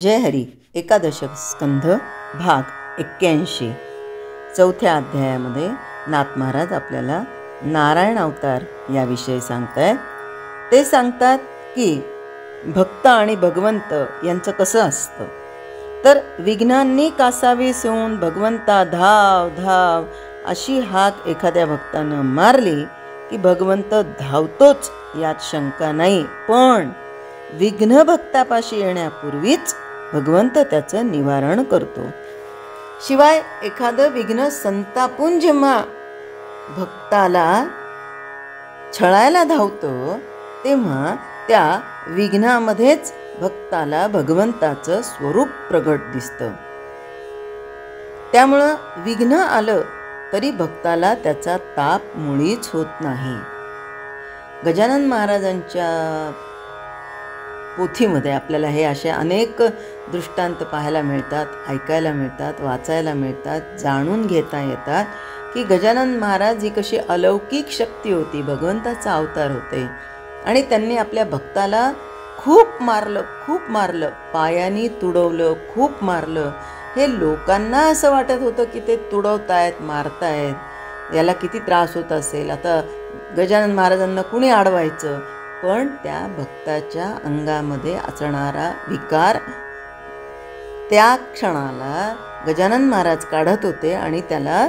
जय हरी एकादश स्कंध भाग 81. चौथ्या अध्यायामध्ये नाथ महाराज आपल्याला नारायण अवतार याविषयी सांगतायत. ते सांगतात की भक्त आणि भगवंत यांचं कसं असतं, तर विघ्नांनी कासावी सोन भगवंता धाव धाव अशी हाक एखाद्या भक्तानं मारली की भगवंत धावतोच, यात शंका नाही. पण विघ्न भक्तापाशी येण्यापूर्वीच भगवंत त्याचं निवारण करतो. शिवाय एखादं विघ्न संतापून जेव्हा भक्ताला छळायला धावतं, तेव्हा त्या विघ्नामध्येच भक्ताला भगवंताचं स्वरूप प्रगट दिसतं. त्यामुळं विघ्न आलं तरी भक्ताला त्याचा ताप मुळीच होत नाही. गजानन महाराजांच्या पोथीमध्ये आपल्याला हे असे अनेक दृष्टांत पाहायला मिळतात, ऐकायला मिळतात, वाचायला मिळतात, जाणून घेता येतात की गजानन महाराज ही कशी अलौकिक शक्ती होती, भगवंताचा अवतार होते. आणि त्यांनी आपल्या भक्ताला खूप मारलं, पायानी तुडवलं, खूप मारलं. हे लोकांना असं वाटत होतं की ते तुडवतायत, मारतायत, याला किती त्रास होत असेल, आता गजानन महाराजांना कुणी अडवायचं. पण त्या भक्ताच्या अंगामध्ये असणारा विकार त्या क्षणाला गजानन महाराज काढत होते आणि त्याला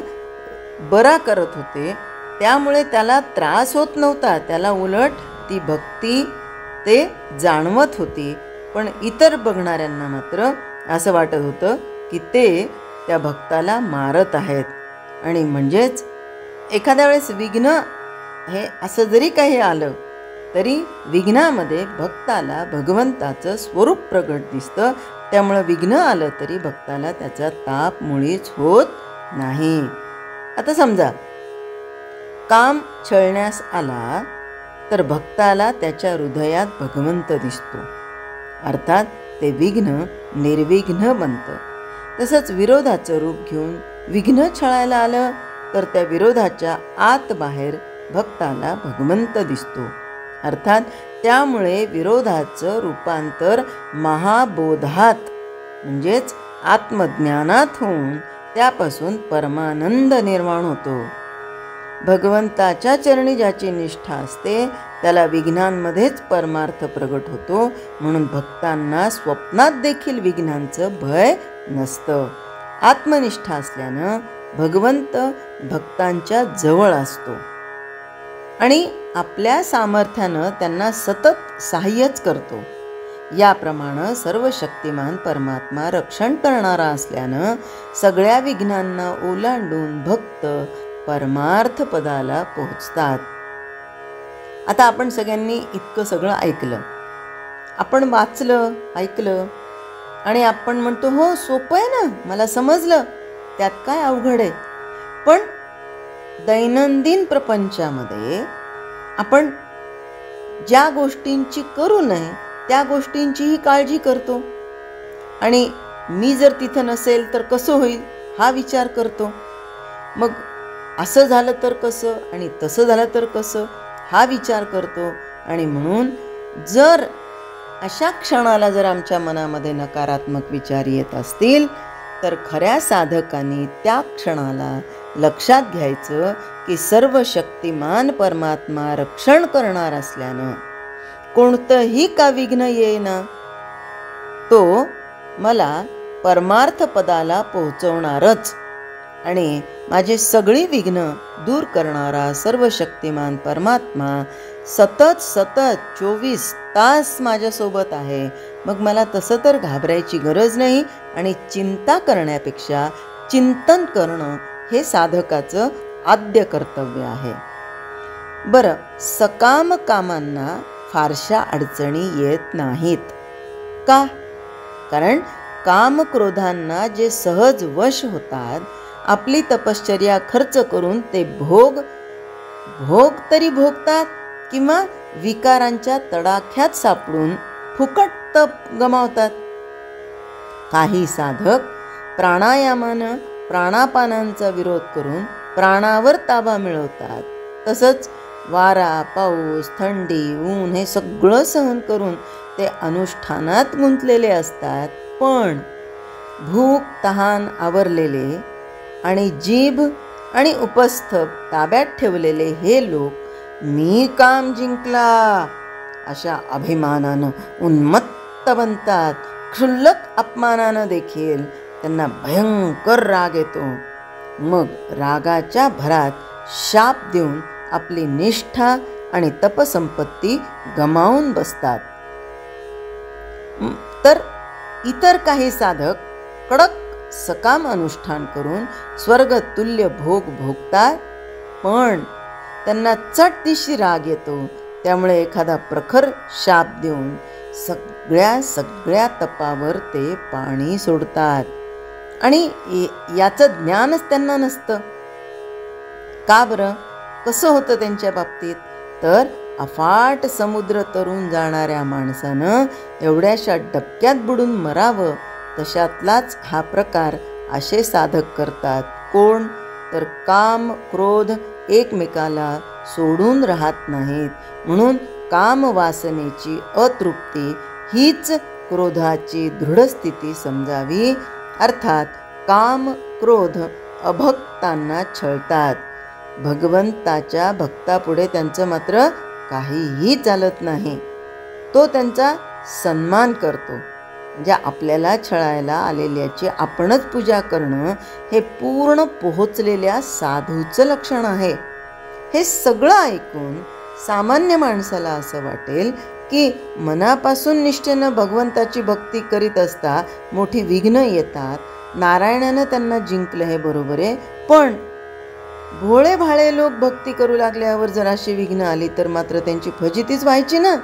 बरा करत होते. त्यामुळे त्याला त्रास होत नव्हता, त्याला उलट ती भक्ती ते जाणवत होती. पण इतर बघणाऱ्यांना मात्र असं वाटत होतं की ते त्या भक्ताला मारत आहेत. आणि म्हणजेच एखाद्या वेळेस विघ्न हे असं जरी काही आलं तरी विघ्नामध्ये भक्ताला भगवंताचं स्वरूप प्रगट दिसतं. त्यामुळं विघ्न आलं तरी भक्ताला त्याचा ताप मुळीच होत नाही. आता समजा काम छळण्यास आला तर भक्ताला त्याच्या हृदयात भगवंत दिसतो, अर्थात ते विघ्न निर्विघ्न बनतं. तसंच विरोधाचं रूप घेऊन विघ्न छळायला आलं तर त्या विरोधाच्या आत बाहेर भक्ताला भगवंत दिसतो, अर्थात त्यामुळे विरोधाचं रूपांतर महाबोधात म्हणजेच आत्मज्ञानात होऊन त्यापासून परमानंद निर्माण होतो. भगवंताच्या चरणी ज्याची निष्ठा असते त्याला विघ्नांमध्येच परमार्थ प्रगट होतो. म्हणून भक्तांना स्वप्नात देखील विघ्नांचं भय नसतं. आत्मनिष्ठा असल्यानं भगवंत भक्तांच्या जवळ असतो आणि आपल्या सामर्थ्यानं त्यांना सतत सहाय्यच करतो. याप्रमाणे सर्व शक्तिमान परमात्मा रक्षण करणारा असल्यानं सगळ्या विघ्नांना ओलांडून भक्त परमार्थ पदाला पोहोचतात. आता आपण सगळ्यांनी इतकं सगळं ऐकलं, आपण वाचलं, ऐकलं आणि आपण म्हणतो हो सोपं आहे ना, मला समजलं, त्यात काय अवघड आहे. पण दैनंदिन प्रपंचामध्ये आपण ज्या गोष्टींची करू नये त्या गोष्टींचीही काळजी करतो. आणि मी जर तिथं नसेल तर कसं होईल हा विचार करतो. मग असं झालं तर कसं आणि तसं झालं तर कसं हा विचार करतो. आणि म्हणून जर अशा क्षणाला जर आमच्या मनामध्ये नकारात्मक विचार येत असतील तर खऱ्या साधकांनी त्या क्षणाला लक्षात घ्यायचं की सर्व शक्तिमान परमात्मा रक्षण करणार असल्यानं कोणतंही का विघ्न येईना, तो मला परमार्थ पदाला पोहोचवणारच. आणि माझे सगळी विघ्न दूर करणारा सर्व शक्तिमान परमात्मा सतत 24 तास माझ्यासोबत आहे. मग मला तसं तर घाबरायची गरज नाही. आणि चिंता करण्यापेक्षा चिंतन करणं हे साधकाचं आद्य कर्तव्य आहे. बरं, सकाम कामांना फारशा अडचणी येत नाहीत का? कारण कामक्रोधांना जे सहज वश होतात, आपली तपश्चर्या खर्च करून ते भोग तरी भोगतात किंवा विकारांच्या तडाख्यात सापडून फुकट तप गमावतात. काही साधक प्राणायामानं प्राणापानांचा विरोध करून प्राणावर ताबा मिळवतात. तसंच वारा, पाऊस, थंडी, ऊन हे सगळं सहन करून ते अनुष्ठानात गुंतलेले असतात. पण भूक तहान आवरलेले आणि जीभ आणि उपस्थ ताब्यात ठेवलेले हे लोक मी काम जिंकला अशा अभिमानानं उन्मत्त बनतात. क्षुल्लक अपमानानं देखील त्यांना भयंकर राग येतो. मग रागाच्या भरात शाप देऊन आपली निष्ठा आणि तपसंपत्ती गमावून बसतात. तर इतर काही साधक कडक सकाम अनुष्ठान करून स्वर्गतुल्य भोग भोगतात, पण त्यांना चटदिशी राग येतो. त्यामुळे एखादा प्रखर शाप देऊन सगळ्या तपावर ते पाणी सोडतात आणि याचं ज्ञानच त्यांना नसतं. का बरं? कसं होतं त्यांच्या बाबतीत? तर अफाट समुद्र तरून जाणाऱ्या माणसानं एवढ्याशा डबक्यात बुडून मरावं तशातलाच हा प्रकार असे साधक करतात. कोण? तर काम क्रोध एकमेकाला सोडून राहत नाहीत. म्हणून कामवासनेची अतृप्ती हीच क्रोधाची दृढस्थिती समजावी. अर्थात काम क्रोध अभक्तांना छळतात. भगवंताच्या भक्तापुढे त्यांचं मात्र काहीही चालत नाही. तो त्यांचा सन्मान करतो. म्हणजे आपल्याला छळायला आलेल्याची आपणच पूजा करणं हे पूर्ण पोहोचलेल्या साधूचं लक्षण आहे. हे सगळं ऐकून सामान्य माणसाला असं वाटेल की मनापासून निष्ठेनं भगवंताची भक्ती करीत असता मोठी विघ्न येतात. नारायणानं त्यांना जिंकलं हे बरोबर आहे, पण भोळे भाळे लोक भक्ती करू लागल्यावर जर अशी विघ्न आली तर मात्र त्यांची फजितीच व्हायची ना.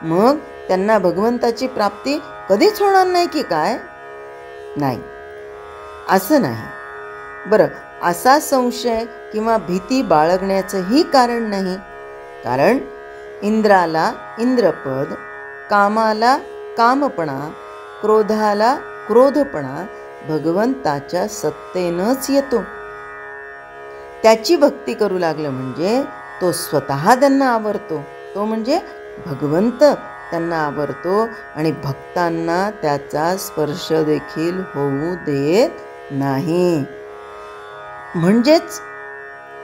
मग त्यांना भगवंताची प्राप्ती कधीच होणार नाही की काय? नाही, असं नाही. बरं, असा संशय किंवा भीती बाळगण्याचंही कारण नाही. कारण इंद्राला इंद्रपद, कामाला कामपणा, क्रोधाला क्रोधपणा भगवंताच्या सत्तेनंच येतो. त्याची भक्ती करू लागलं म्हणजे तो स्वतः त्यांना आवरतो. तो म्हणजे भगवंत त्यांना आवरतो आणि भक्तांना त्याचा स्पर्श देखील होऊ देत नाही. म्हणजेच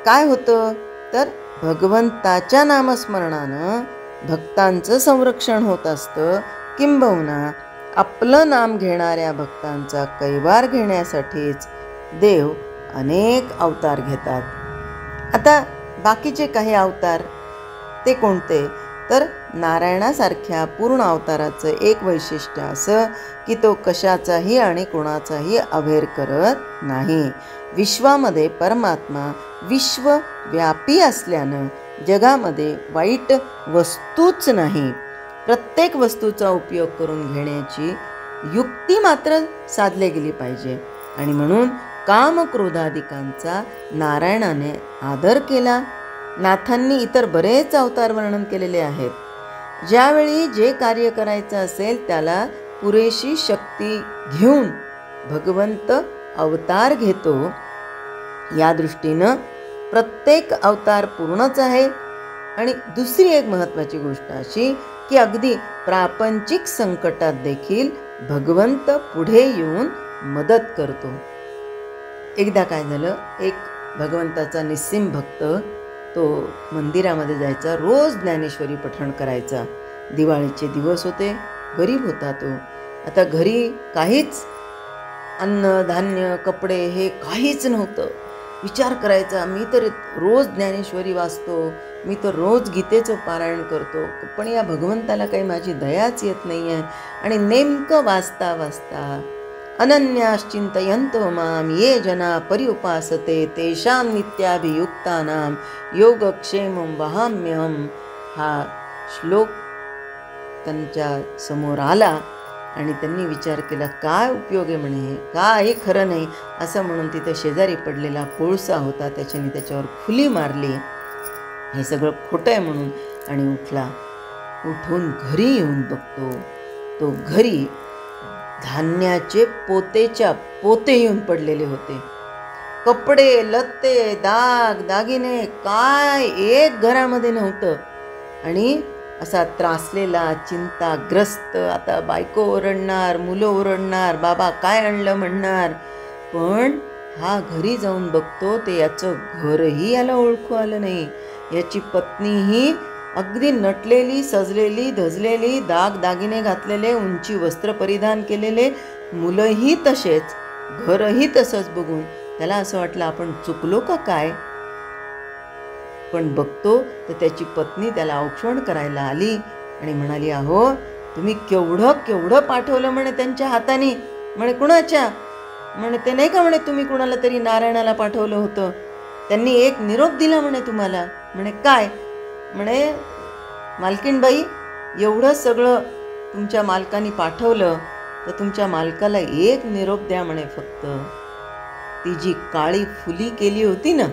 काय होतं? तर भगवंताच्या नामस्मरणानं भक्तांचं संरक्षण होत असतं. किंबहुना आपलं नाम घेणाऱ्या भक्तांचा कैवार घेण्यासाठीच देव अनेक अवतार घेतात. आता बाकीचे काही अवतार ते कोणते? तर नारायणासारख्या पूर्ण अवताराचं एक वैशिष्ट्य असं की तो कशाचाही आणि कोणाचाही अभेर करत नाही. विश्वामध्ये परमात्मा विश्वव्यापी असल्यानं जगामध्ये वाईट वस्तूच नाही, प्रत्येक वस्तूचा उपयोग करून घेण्याची युक्ती मात्र साधली गेली पाहिजे. आणि म्हणून कामक्रोधादिकांचा नारायणाने आदर केला. नाथांनी इतर बरेच अवतार वर्णन केलेले आहेत. ज्यावेळी जे कार्य करायचं असेल त्याला पुरेशी शक्ती घेऊन भगवंत अवतार घेतो. या दृष्टीनं प्रत्येक अवतार पूर्णच आहे. आणि दुसरी एक महत्त्वाची गोष्ट अशी की अगदी प्रापंचिक संकटात देखील भगवंत पुढे येऊन मदत करतो. एकदा काय झालं, एक भगवंताचा निस्सीम भक्त तो मंदिरामध्ये जायचा, रोज ज्ञानेश्वरी पठण करायचा. दिवाळीचे दिवस होते, गरीब होता तो. आता घरी काहीच अन्न धान्य कपडे हे काहीच नव्हतं. विचार करायचा, मी तर रोज ज्ञानेश्वरी वाचतो, मी तर रोज गीतेचं पारायण करतो, पण या भगवंताला काही माझी दयाच येत नाही आहे. आणि नेमकं वाचता वाचता अनन्याश्चिंतयन्तो माम ये जना पर्युपासते तेषां नित्याभियुक्तानां योगक्षेमं वहाम्यहं हा श्लोक त्यांच्या समोर आला. आणि त्यांनी विचार केला, काय उपयोग आहे म्हणे, काही खरं नाही. असं म्हणून तिथे शेजारी पडलेला कोळसा होता, त्याच्याने त्याच्यावर फुली मारली, हे सगळं खोटं आहे म्हणून, आणि उठला. उठून घरी येऊन बघतो, तो घरी धान्याचे पोतेच्या पोते येऊन पडलेले होते. कपडे लत्ते दाग दागिने काय एक घरामध्ये नव्हतं. आणि असा त्रासलेला, चिंताग्रस्त, आता बायको ओरडणार, मुलं ओरडणार, बाबा काय आणलं म्हणणार. पण हा घरी जाऊन बघतो ते याचं घरही याला ओळखू आलं नाही. याची पत्नीही अगदी नटलेली, सजलेली, धजलेली, दागिने घातलेले, उंची वस्त्र परिधान केलेले, मुलंही तसेच, घरही तसंच बघून त्याला असं वाटलं आपण चुकलो का काय. पण बघतो तर त्याची पत्नी त्याला औक्षण करायला आली आणि म्हणाली, अहो तुम्ही केवढं पाठवलं म्हणे त्यांच्या हाताने. म्हणे कुणाच्या? म्हणे ते नाही का म्हणे तुम्ही कुणाला तरी नारायणाला पाठवलं होतं, त्यांनी एक निरोप दिला म्हणे तुम्हाला. म्हणे काय? म्हणे मालकीणबाई एवढं सगळं तुमच्या मालकाने पाठवलं तर तुमच्या मालकाला एक निरोप द्या म्हणे फक्त. ती जी काळी फुली केली होती ना,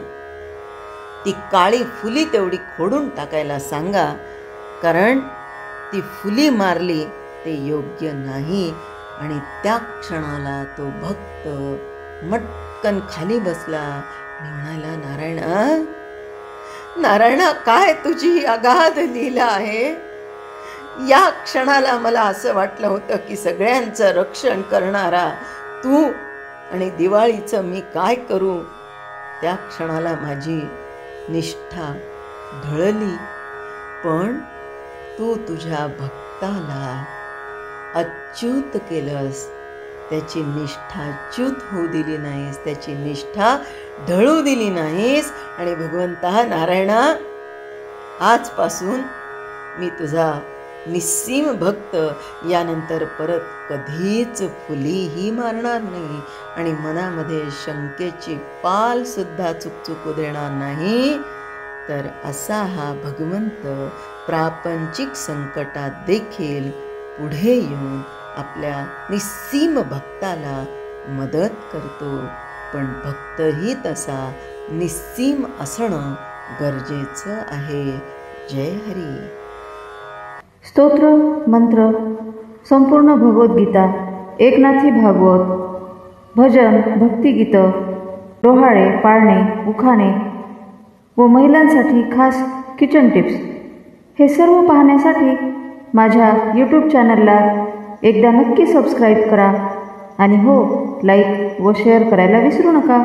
ती काळी फुली तेवढी खोडून टाकायला सांगा, कारण ती फुली मारली ते योग्य नाही. आणि त्या क्षणाला तो भक्त मटकन खाली बसला आणि म्हणाला, नारायणा काय तुझी अगाध लीला आहे. या क्षणाला मला असं वाटलं होतं की सगळ्यांचं रक्षण करणारा तू आणि दिवाळीचं मी काय करू. त्या क्षणाला माझी निष्ठा ढळली, पण तू तुझ्या भक्ताला अच्युत केलंस, त्याची निष्ठा च्युत होऊ दिली नाहीस, त्याची निष्ठा ढळू दिली नाहीस. आणि भगवंता नारायणा, आजपासून मी तुझा निस्सीम भक्त, यानंतर परत कधीच फुलीही मारणार नाही आणि मनामध्ये शंकेची पाल सुद्धा चुकचुकू देणार नाही. तर असा हा भगवंत प्रापंचिक संकटात देखील पुढे येऊन आपल्या निस्सीम भक्ताला मदत करतो. पण भक्तही तसा निस्सीम असणं गरजेचं आहे. जय हरी. स्तोत्र मंत्र संपूर्ण भगवद्गीता, एकनाथी भागवत, भजन, भक्तिगीत, रोहाळे, पाळणे, उखाणे व महिलांसाठी खास किचन टिप्स, हे सर्व पाहण्यासाठी माझ्या यूट्यूब चॅनलला एकदा नक्की सबस्क्राईब करा आणि हो, लाईक व शेअर करायला विसरू नका.